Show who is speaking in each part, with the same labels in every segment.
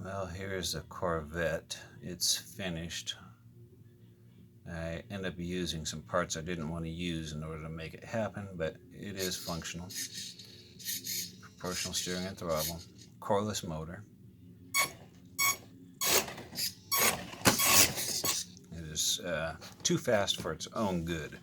Speaker 1: Well, here's the Corvette. It's finished. I end up using some parts I didn't want to use in order to make it happen, but it is functional. Proportional steering and throttle. Coreless motor. It is too fast for its own good.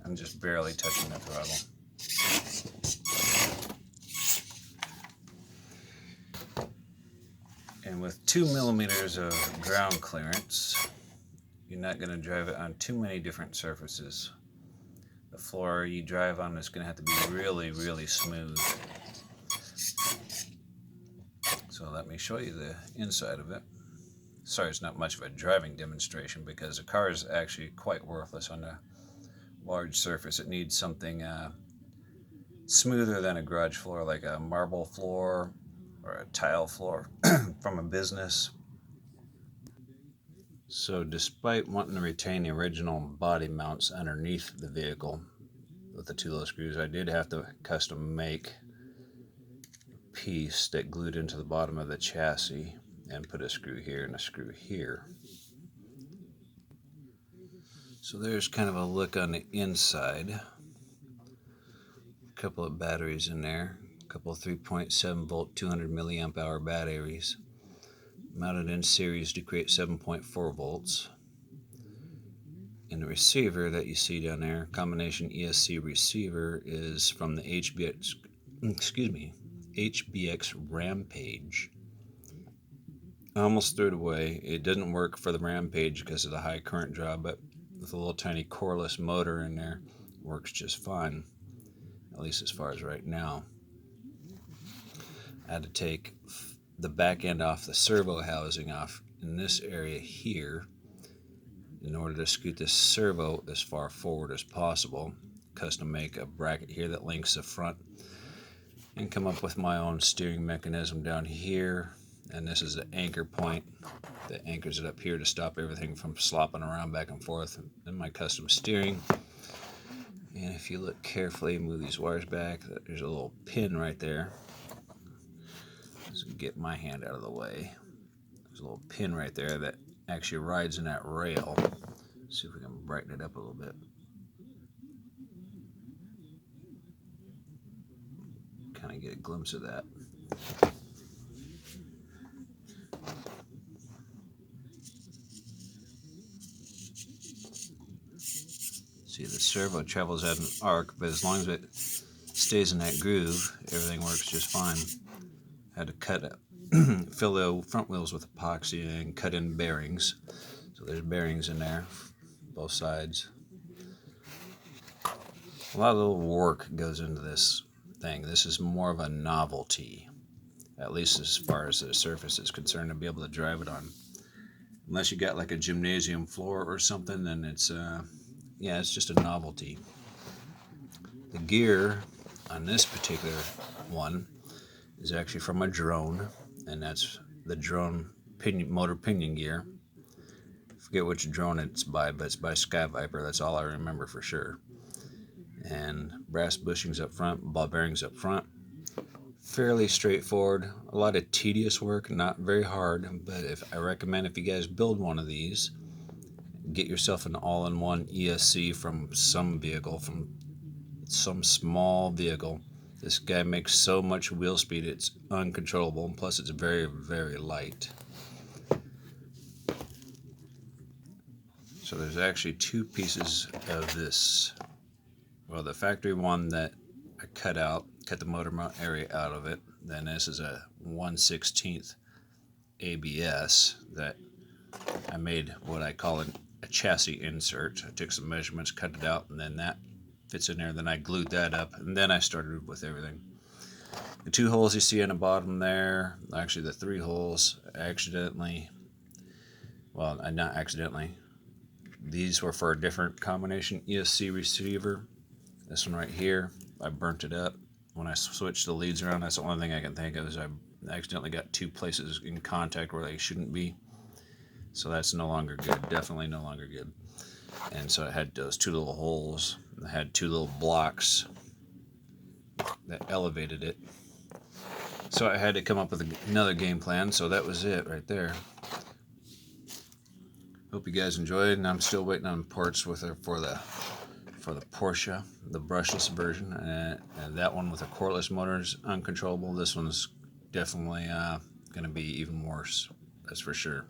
Speaker 1: I'm just barely touching the throttle. And with 2 millimeters of ground clearance, you're not going to drive it on too many different surfaces. The floor you drive on is going to have to be really, really smooth. So let me show you the inside of it. Sorry, it's not much of a driving demonstration because the car is actually quite worthless on a large surface. It needs something smoother than a garage floor, like a marble floor or a tile floor from a business. So despite wanting to retain the original body mounts underneath the vehicle with the 2 little screws, I did have to custom make a piece that glued into the bottom of the chassis and put a screw here and a screw here. So there's kind of a look on the inside. A couple of batteries in there, a couple of 3.7 volt 200 milliamp hour batteries mounted in series to create 7.4 volts. And the receiver that you see down there, combination ESC receiver, is from the HBX Rampage. I almost threw it away. It didn't work for the Rampage because of the high current draw, but with a little tiny coreless motor in there, it works just fine, at least as far as right now. I had to take the back end off the servo housing off in this area here in order to scoot this servo as far forward as possible. Custom make a bracket here that links the front and come up with my own steering mechanism down here. And this is the anchor point that anchors it up here to stop everything from slopping around back and forth. And my custom steering. And if you look carefully, move these wires back, there's a little pin right there. So get my hand out of the way. There's a little pin right there that actually rides in that rail. Let's see if we can brighten it up a little bit. Kind of get a glimpse of that. See, the servo travels at an arc, but as long as it stays in that groove, everything works just fine. Had to fill the front wheels with epoxy and cut in bearings. So there's bearings in there, both sides. A lot of little work goes into this thing. This is more of a novelty, at least as far as the surface is concerned, to be able to drive it on. Unless you got like a gymnasium floor or something, then it's just a novelty. The gear on this particular one is actually from a drone, and that's the drone motor pinion gear. I forget which drone it's by, but it's by Sky Viper. That's all I remember for sure. And brass bushings up front, ball bearings up front. Fairly straightforward. A lot of tedious work, not very hard, but I recommend if you guys build one of these, get yourself an all-in-one ESC from some vehicle, from some small vehicle. This guy makes so much wheel speed, it's uncontrollable, and plus it's very, very light. So there's actually 2 pieces of this. Well, the factory one that I cut the motor mount area out of it. Then this is a 1/16 ABS that I made what I call a chassis insert. I took some measurements, cut it out, and then that fits in there. Then I glued that up, and then I started with everything. The 2 holes you see on the bottom there, actually the 3 holes, not accidentally. These were for a different combination ESC receiver. This one right here, I burnt it up. When I switched the leads around, that's the only thing I can think of, is I accidentally got 2 places in contact where they shouldn't be. So that's no longer good, definitely no longer good. And so it had those 2 little holes. It had 2 little blocks that elevated it. So I had to come up with another game plan. So that was it right there. Hope you guys enjoyed, and I'm still waiting on parts for the Porsche, the brushless version, and that one with the coreless motor is uncontrollable. This one's definitely going to be even worse. That's for sure.